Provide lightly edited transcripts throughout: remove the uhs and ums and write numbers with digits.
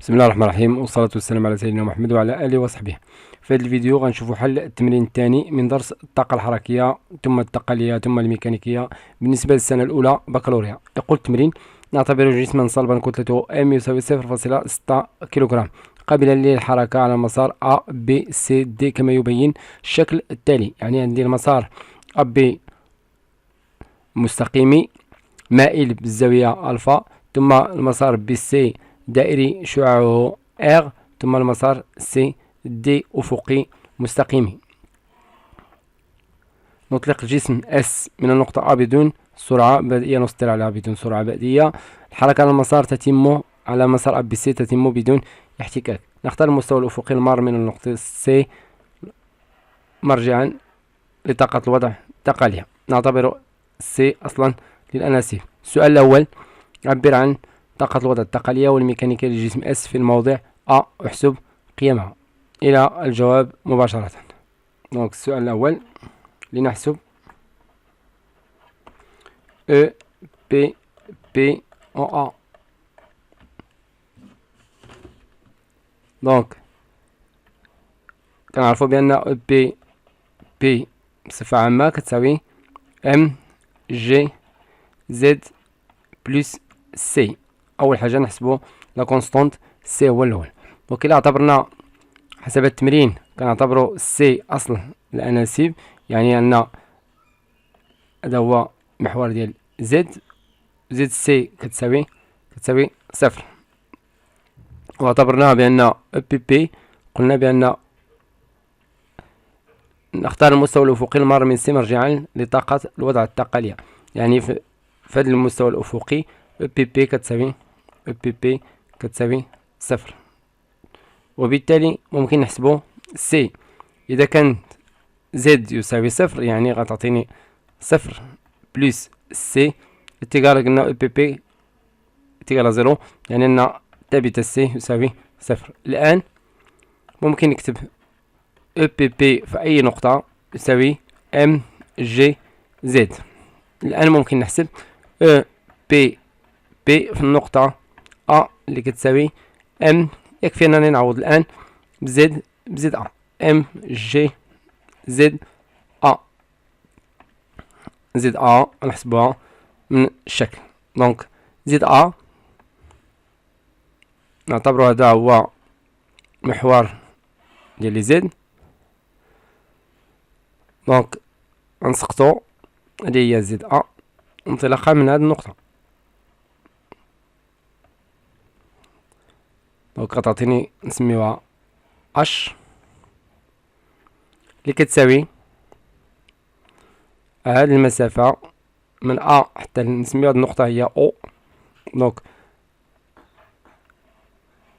بسم الله الرحمن الرحيم، والصلاة والسلام على سيدنا محمد وعلى آله وصحبه. في هذا الفيديو غنشوفوا حل التمرين الثاني من درس الطاقة الحركية ثم التقنية ثم الميكانيكية بالنسبة للسنة الأولى بكالوريا. يقول التمرين: نعتبر جسما صلبا كتلته M يساوي 0.6 كيلوغرام قابلا للحركة على مسار A B C D كما يبين الشكل التالي. يعني عندي المسار A B مستقيمي مائل بالزاوية ألفا، ثم المسار بي سي دائري شعاعه R، ثم المسار سي دي أفقي مستقيمي. نطلق الجسم S من النقطة A بدون سرعة بادئية، نسطر عليها بدون سرعة بادئية. الحركة على المسار تتم على مسار A B C تتم بدون احتكاك. نختار المستوى الأفقي المار من النقطة C مرجعا لطاقة الوضع التقالية. نعتبر C أصلا للأناسيب. السؤال الأول: عبر عن طاقة الوضع التقالية والميكانيكية للجسم S في الموضع A، احسب قيمها. إلى الجواب مباشرة. دونك السؤال الأول لنحسب E P P O A. دونك كنعرفو بأن E P P بصفة عامة كتساوي M G Z بلس سي. أول حاجة نحسبو لا كونستونت سي هو الأول. دونك إلا اعتبرنا حسب التمرين كنعتبرو سي أصل الأناسيب، يعني أن هذا هو محور ديال زد سي كتساوي صفر. واعتبرناها بأن بي بي قلنا بأن نختار المستوى الأفقي المار من سي مرجعا لطاقة الوضع التقالية. يعني في هذا المستوى الأفقي بي بي كتساوي صفر، وبالتالي ممكن نحسبو سي. إذا كانت زد يساوي صفر يعني غتعطيني صفر بلس سي اتجاه قلنا بي بي اتجاه زيرو، يعني أن ثابت سي يساوي صفر. الآن ممكن نكتب بي بي في أي نقطة يساوي ام جي زد. الآن ممكن نحسب بي بي في النقطة A اللي كتساوي ام، يكفي أنني نعوض الآن بزد A ام جي زد A نحسبوها من الشكل. دونك زد A نعتبر هذا هو محور ديال زد. دونك نسقطو هذه هي زد A انطلاقا من هذه النقطة. دونك غتعطيني نسميوها اش اللي كتساوي هذه المسافة من A حتى نسميو هذه النقطة هي O. دونك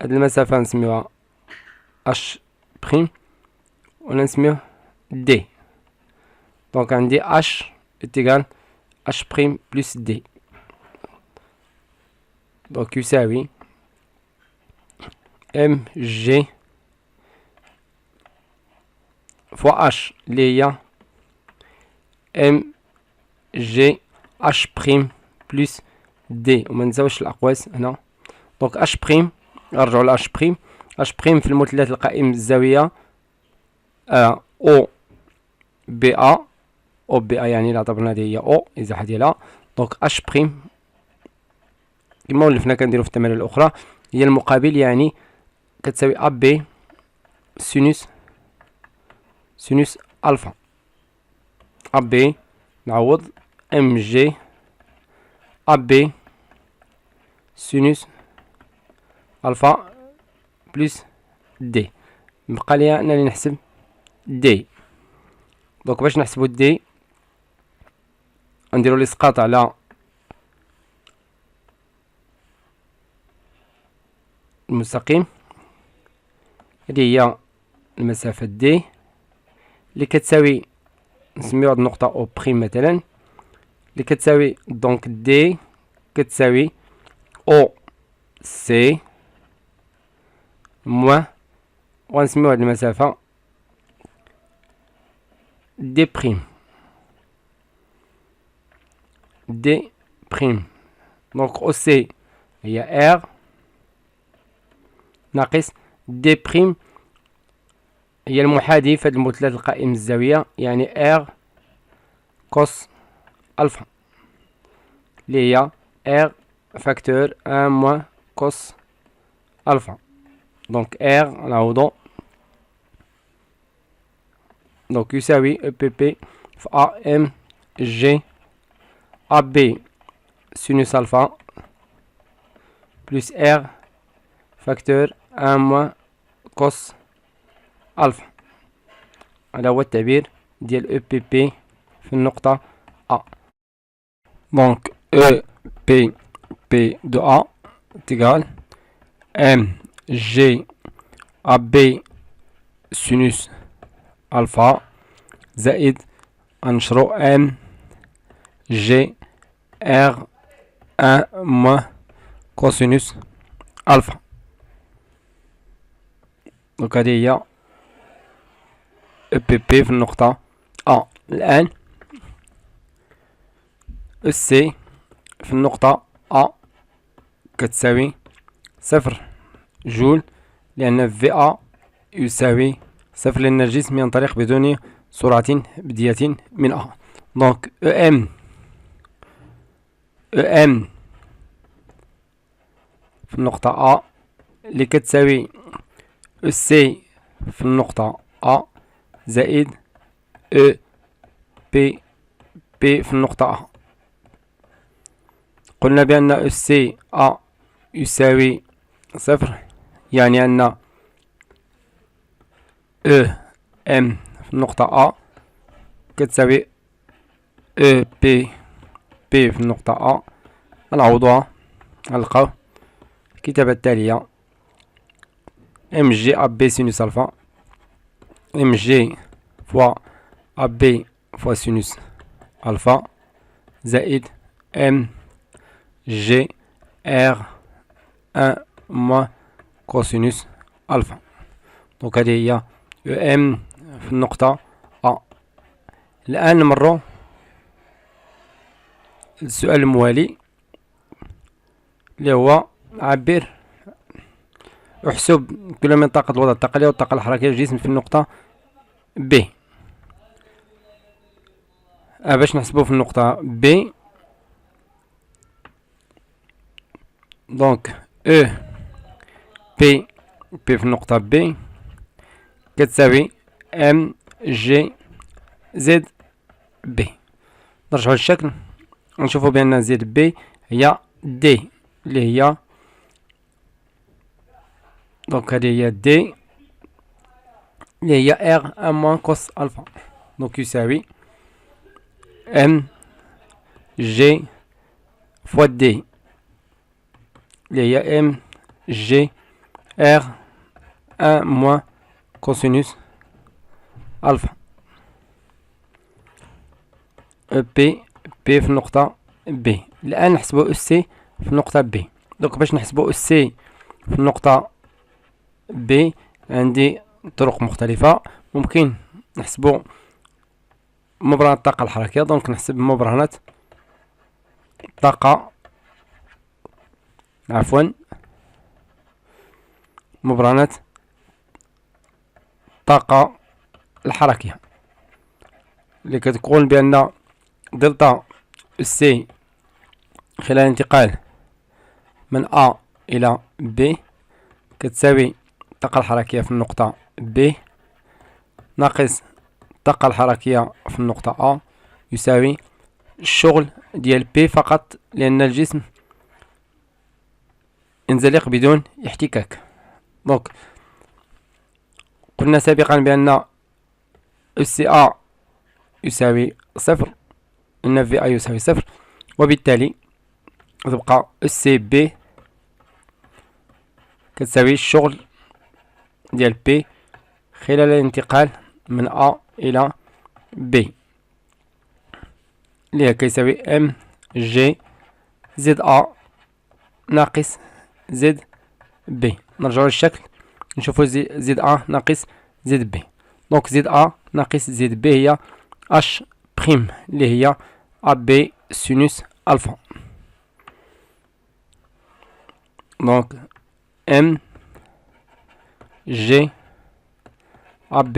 هذه المسافة نسميوها اش بريم ولا نسميوه دي. دونك عندي اش اتجاه اش بريم بلس دي. دونك يساوي ام جي فوا اش اللي هي ام جي اش بريم بلس دي، وما نساوش الاقواس هنا. دونك اش بريم نرجعو لاش بريم. اش بريم في المثلث القائم بالزاوية او بي ا، او بي ا يعني الا اعتبرنا هذه هي او ازاحة ديالها. دونك اش بريم كما ولفنا كنديرو في التمارين الاخرى هي المقابل، يعني كتساوي ا بي سينوس الفا. ا بي نعوض ام جي ا بي سينوس الفا بلس دي. بقى لي انني نحسب دي. دونك باش نحسبو دي نديرو الاسقاط على المستقيم. هذه هي المسافة دي اللي كتساوي نسميو هاد النقطة او بريم مثلا اللي كتساوي دونك دي كتساوي او سي موان، وغنسميو هاد المسافة دي بريم دونك او سي هي ار ناقص دي بريم هي المحاذي في هذا المثلث القائم الزاوية، يعني ار كوس الفا اللي هي ار فاكتور ان موان كوس الفا. دونك ار نعوضو، دونك يساوي او بي بي في ا ام جي ا بي سينوس الفا بلس ار فاكتور ان موان كوس الفا. هذا هو التعبير ديال او بي بي في النقطة ا. دونك او بي بي دو ا تيغال ام جي ا بي سينوس الفا زائد انشرو ام جي ار ان موان كوسينوس الفا. دونك هذه هي او بي بي في النقطة ا. الآن السي في النقطة ا كتساوي 0 جول، لأن في ا يساوي 0 لأن الجسم ينطلق بدون سرعة بديهة من ا. دونك ام في النقطة ا اللي كتساوي السي في النقطة ا زائد او بي بي في النقطة ا. قلنا بأن السي ا يساوي 0، يعني أن او ام في النقطة ا كتساوي او بي بي في النقطة ا. نعوضوها، نلقاو الكتابة التالية ام جي ا بي سينوس الفا ام جي فوا ا بي فوا سينوس الفا زائد ام جي ار ان موان كوسينوس الفا. دونك هذه هي او ام في النقطة ا. الآن نمرو للسؤال الموالي اللي هو عبر احسب كل من طاقة الوضع الثقلية والطاقة الحركية للجسم في النقطة ب. باش نحسبو في النقطة ب، دونك او بي بي في النقطة ب كتساوي ام جي زد ب. نرجعو للشكل نشوفو بأن زد ب هي دي اللي هي، دونك هذه هي دي اللي هي ار ان موان كوس الفا. دونك يساوي ام جي فوا دي اللي هي ام جي ار ان موان كوسينوس الفا او بي بي في النقطة ب. الآن نحسبو اس سي في النقطة ب. دونك باش نحسبو اس سي في النقطة ب عندي طرق مختلفة. ممكن نحسبو مبرهنة الطاقة الحركية، دونك نحسب مبرهنة طاقة مبرهنة الطاقة الحركية اللي كتقول بأن دلتا سي خلال الانتقال من A إلى B كتساوي الطاقة الحركية في النقطة B ناقص الطاقة الحركية في النقطة A يساوي الشغل ديال B فقط، لأن الجسم ينزلق بدون احتكاك. دونك قلنا سابقا بأن SCA يساوي 0، أن VA يساوي 0، وبالتالي تبقى SCB كتساوي الشغل ديال B خلال الانتقال من A إلى B اللي هي كيساوي M G زد A ناقص زد B. نرجعو للشكل نشوفو زد A ناقص زد B. دونك زد A ناقص زد B هي H بريم اللي هي AB سينوس ألفا. دونك M G AB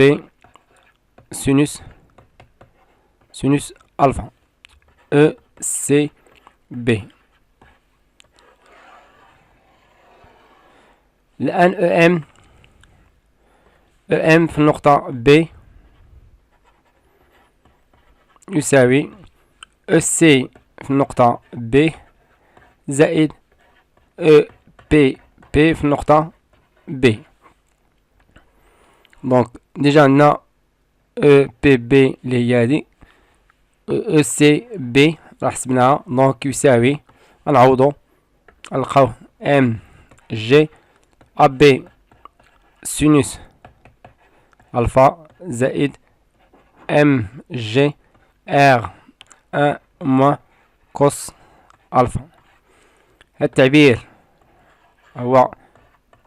sinus alpha ECB. الآن EM في النقطة B يساوي EC في النقطة B زائد EPP في النقطة B. دونك ديجا عندنا EPB اللي هي هادي ECB راه حسبناها، دونك يساوي نعوضو نلقاو MG AB سينوس ألفا زائد MG R1 موان كوس ألفا. هاد التعبير هو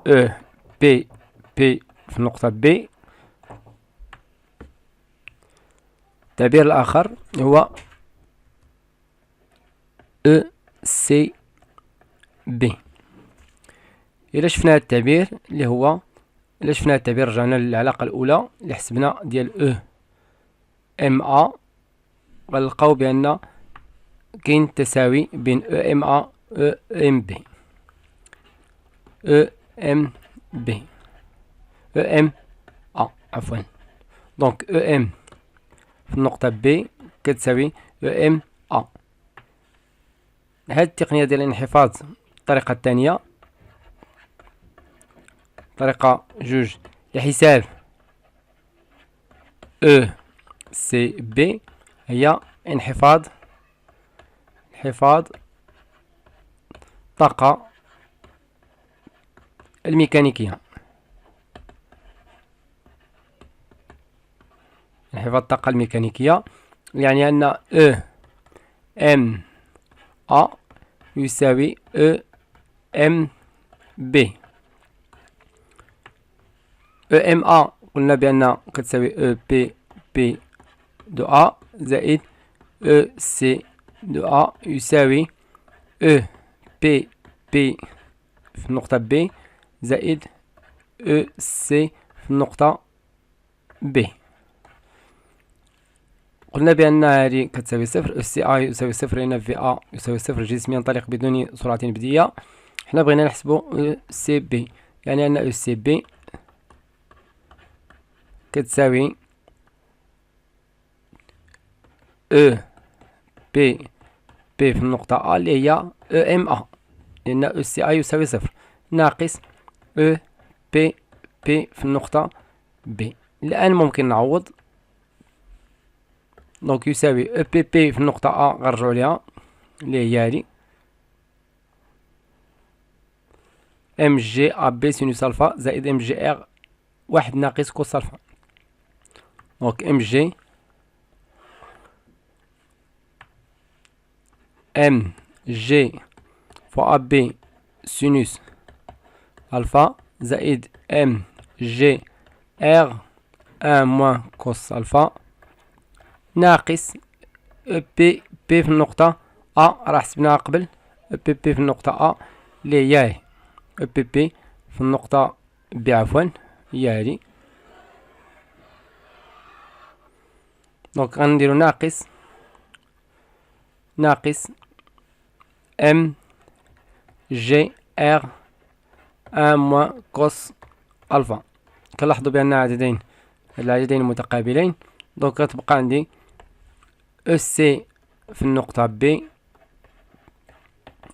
EPP في النقطة B. التعبير الآخر هو ECB. إلا شفنا هاد التعبير اللي هو رجعنا للعلاقة الأولى اللي حسبنا ديال EMA، غنلقاو بأن كاين تساوي بين EMA EMB عفوا. دونك EM في النقطة B كتساوي EMA. هاد التقنية ديال الانحفاظ الطريقة الثانية، طريقة جوج لحساب ECB هي انحفاظ الطاقة الميكانيكية. انحفاظ الطاقة الميكانيكية يعني أن EMA يساوي EMB. EMA قلنا بأن كتساوي EPP دو A زائد EC دو A يساوي EPP في النقطة B زائد EC في النقطة B. قلنا بأن هذه كتساوي صفر، ECA يساوي صفر لأن VA يساوي صفر، الجسم ينطلق بدون سرعة نبدية. حنا بغينا نحسبو ECB، يعني أن ECB كتساوي EPP في النقطة A اللي هي EMA، لأن ECA يساوي صفر ناقص EPP في النقطة B. الآن ممكن نعوض، دونك يساوي EPP في النقطة A غنرجعو ليها اللي هي هادي MG AB سينوس ألفا زائد MG R واحد ناقص كوس ألفا. دونك MG فوا AB سينوس ألفا زائد MG R 1 موان كوس ألفا ناقص EPP في النقطة A راه حسبناها قبل. EPP في النقطة A اللي هي EPP في النقطة B عفوا هي هادي. دونك غنديرو ناقص MG R 1 موان كوس ألفا. كنلاحظو بأن العددين متقابلين، دونك غتبقى عندي EC في النقطة B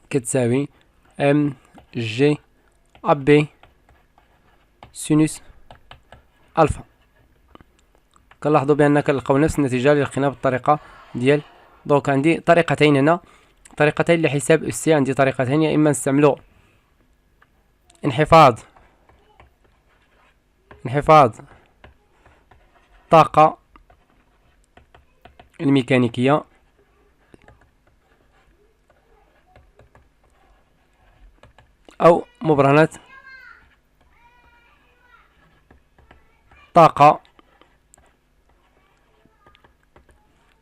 كتساوي MG AB سينوس ألفا. كنلاحظو بأن كنلقاو نفس النتيجة اللي لقينا بالطريقة ديال. دونك عندي طريقتين هنا، طريقتين لحساب EC. عندي طريقتين، يا إما نستعملو انحفاظ الطاقة الميكانيكية أو مبرهنة الطاقة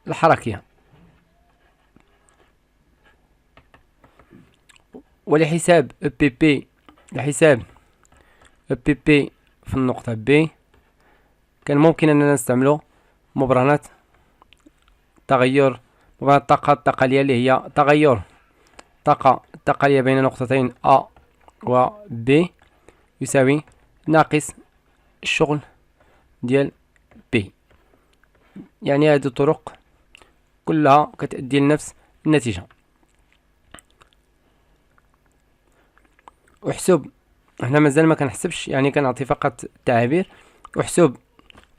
الحركية. ولحساب EPP في النقطة B كان ممكن أننا نستعملو مبرهنة تغير، مبرهنة الطاقة التقلية اللي هي تغير الطاقة التقلية بين نقطتين A و B يساوي ناقص الشغل ديال B. يعني هذه الطرق كلها كتأدي لنفس النتيجة. احسب، هنا مازال ما كنحسبش، يعني كنعطي فقط التعابير. احسب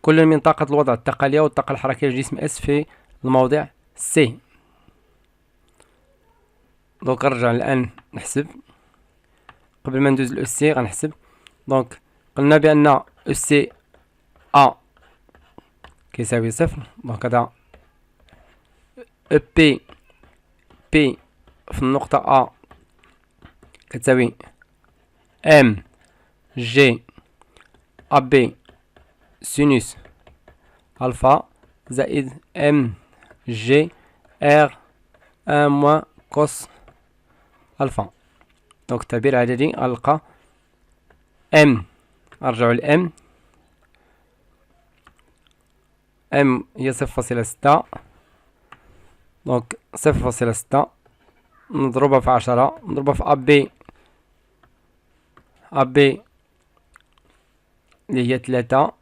كل من طاقة الوضع التقلية والطاقة الحركية للجسم S في الموضع C. دونك نرجع الآن نحسب. قبل ما ندوز لأس سي غنحسب. دونك قلنا بأن أس سي أ كيساوي صفر. دونك هذا أو بي بي في النقطة أ كتساوي ام جي أ بي سينوس ألفا زائد ام جي ار ان موان كوس ألفا. دونك التعبير العددي غنلقى ام، نرجعو لام، ام هي 0.6. دونك 0.6 نضربها في 10 نضربها في أبي، أبي اللي هي 3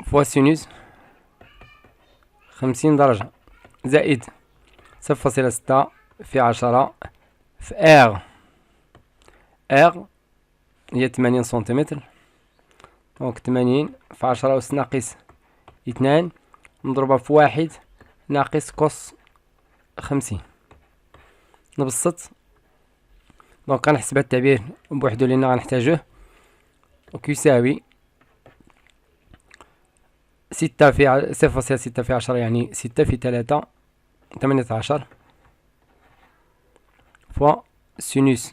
فوا سينوس 50 درجة زائد 0.6 في 10 في ار، ار هي 80 سنتيمتر. دونك 80 في 10 أس ناقص 2 نضربها في 1 ناقص كوس 50. نبسط. دونك غنحسب هاد التعبير بوحدو لأن غنحتاجوه. دونك يساوي 6 في 0.6 في 10 يعني 6 في 3 18 فوا سينوس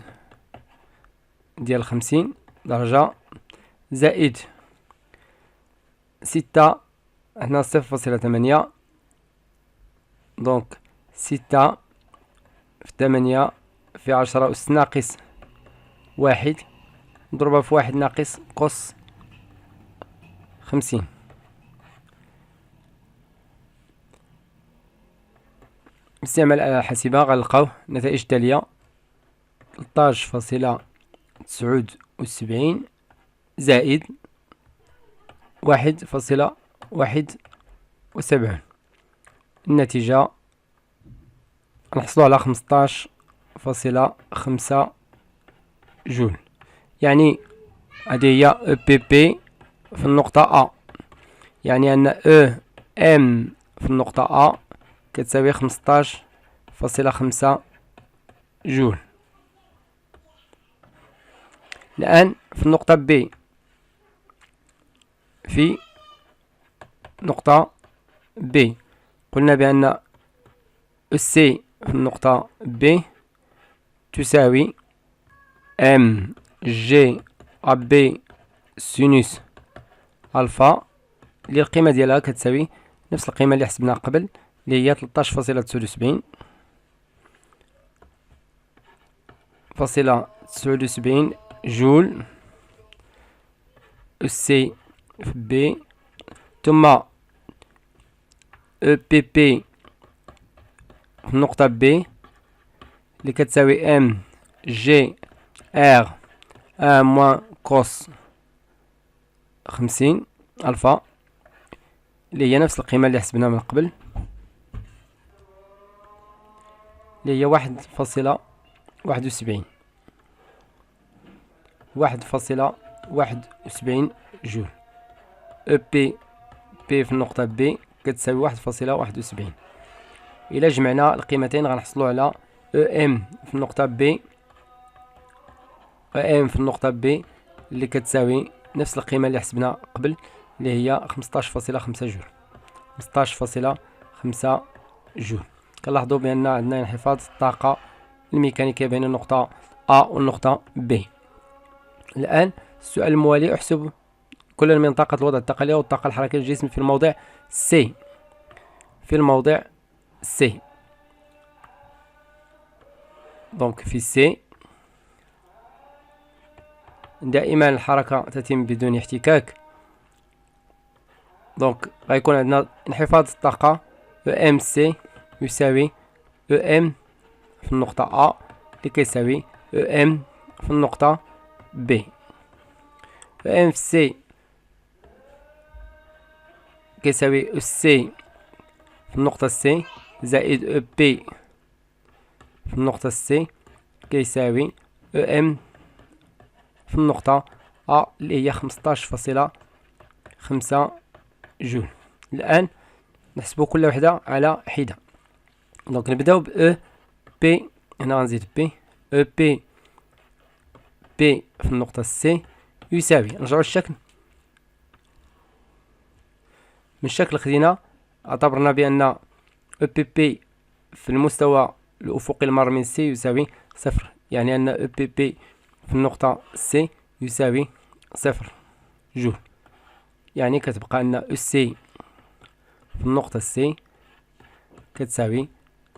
ديال 50 درجة زائد 6 هنا 0.8. دونك 6 في 8 في 10 أس ناقص 1 نضربها في 1 ناقص قوس 50. باستعمال الآلة الحاسبة غنلقاو نتائج تالية: 13.79 زائد 1.71. النتيجة نحصلو على 15.5 جول. يعني هذه هي او بي بي في النقطة أ، يعني أن او ام في النقطة أ كتساوي 15.5 جول. الآن في النقطة بي، في نقطة بي قلنا بأن السي في النقطة بي تساوي ام جي أ بي سينوس ألفا، اللي القيمة ديالها كتساوي نفس القيمة اللي حسبناها قبل اللي هي 13.79 جول سي في بي، ثم او بي بي في النقطة بي اللي كتساوي ام جي ار ان موان كوس 50 ألفا، اللي هي نفس القيمة اللي حسبناها من قبل اللي هي 1.71 جول. او بي بي في النقطة بي كتساوي 1.71. إلا جمعنا القيمتين غنحصلو على او ام في النقطة بي، او ام في النقطة بي اللي كتساوي نفس القيمة اللي حسبنا قبل اللي هي 15.5 جول. 15.5 جول. كنلاحظوا بأن عندنا انخفاض الطاقة الميكانيكية بين النقطة A والنقطة B. الآن السؤال الموالي: احسب كل من طاقة الوضع التقليدية والطاقة الحركية للجسم في الموضع C. في الموضع C. دونك في C دائما الحركة تتم بدون احتكاك. دونك غيكون عندنا انحفاض الطاقة ام سي يساوي ام في النقطة A اللي كيساوي ام في النقطة B. ام في سي كيساوي سي في النقطة C زائد بي في النقطة C كيساوي ام في النقطة A اللي هي 15.5 جول. الآن نحسبو كل وحدة على حدة. دونك نبداو ب او بي، هنا غنزيد بي او بي بي في النقطة سي يساوي، نرجعو للشكل. من الشكل خدينا اعتبرنا بأن او بي بي في المستوى الأفقي المار من سي يساوي صفر، يعني أن او بي بي في النقطة سي يساوي صفر جول. يعني كتبقى أن او سي في النقطة سي كتساوي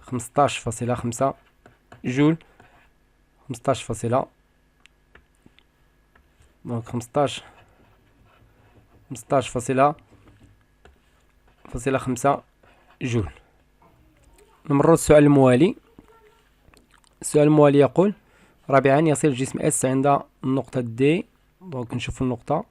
15.5 جول. 15 دونك 15.5 جول. نمرر السؤال الموالي. السؤال الموالي يقول: رابعا، يصل جسم اس عند النقطة دي، دونك نشوف النقطة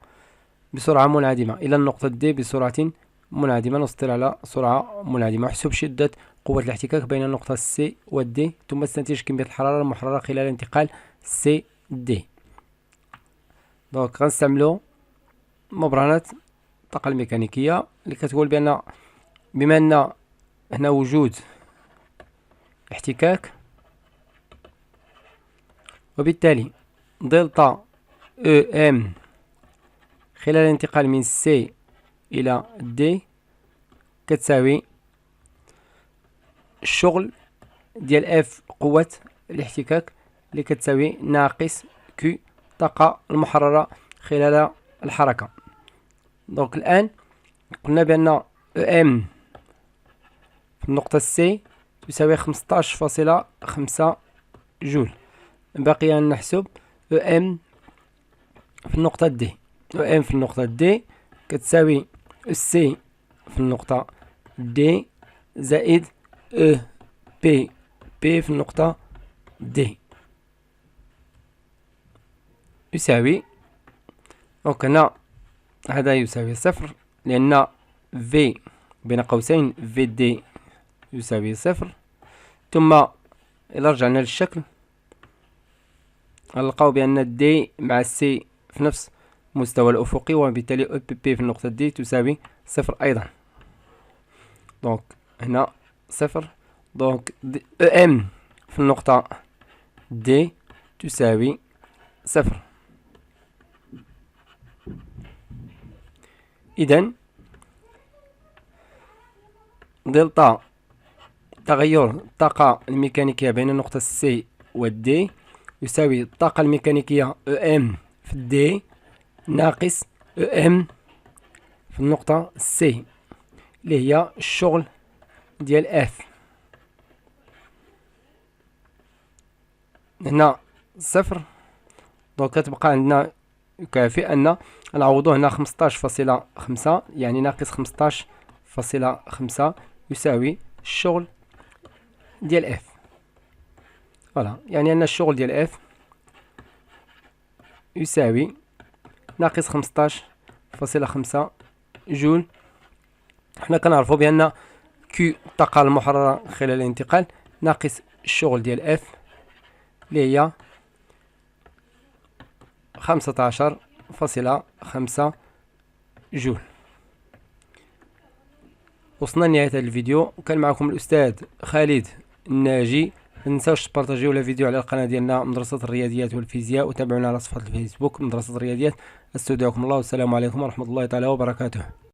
بسرعة منعدمة إلى النقطة دي بسرعة منعدمة، نسطر على سرعة منعدمة. احسب شدة قوة الاحتكاك بين النقطة سي والدي، ثم استنتج كمية الحرارة المحررة خلال انتقال سي دي. دونك غنستعملو مبرهنات الطاقة الميكانيكية اللي كتقول بأن بما أن هنا وجود احتكاك، وبالتالي دلتا او ام خلال الانتقال من سي إلى دي كتساوي الشغل ديال اف قوة الاحتكاك اللي كتساوي ناقص كي الطاقة المحررة خلال الحركة. دونك الآن قلنا بأن ام في النقطة سي تساوي 15.5 جول. بقي أن نحسب ام في النقطة دي. ام في النقطة دي كتساوي سي في النقطة دي زائد او بي بي في النقطة دي يساوي، دونك هنا هذا يساوي صفر لأن في بين قوسين في دي يساوي صفر. ثم إلا رجعنا للشكل غنلقاو بأن دي مع سي في نفس المستوى الأفقي، وبالتالي او بي بي في النقطة دي تساوي صفر أيضا. دونك هنا صفر، دونك او ام في النقطة دي تساوي صفر. إذن دلتا تغير الطاقة الميكانيكية بين النقطة سي والدي يساوي الطاقة الميكانيكية او ام في الدي ناقص او ام في النقطة سي اللي هي الشغل ديال اف. هنا صفر، دونك كتبقى عندنا يكافئ أن نعوضو هنا 15.5 يعني ناقص 15.5 يساوي الشغل ديال اف. فوالا، يعني أن الشغل ديال اف يساوي ناقص 15.5 جول. حنا كنعرفو بأن كي الطاقة المحررة خلال الانتقال ناقص الشغل ديال اف اللي هي 15.5 جول. وصلنا لنهاية هذا الفيديو، وكان معكم الأستاذ خالد الناجي. متنساوش تبارطاجيو الفيديو على القناة ديالنا مدرسة الرياضيات والفيزياء، وتابعونا على صفحة الفيسبوك مدرسة الرياضيات. استودعكم الله والسلام عليكم ورحمة الله تعالى وبركاته.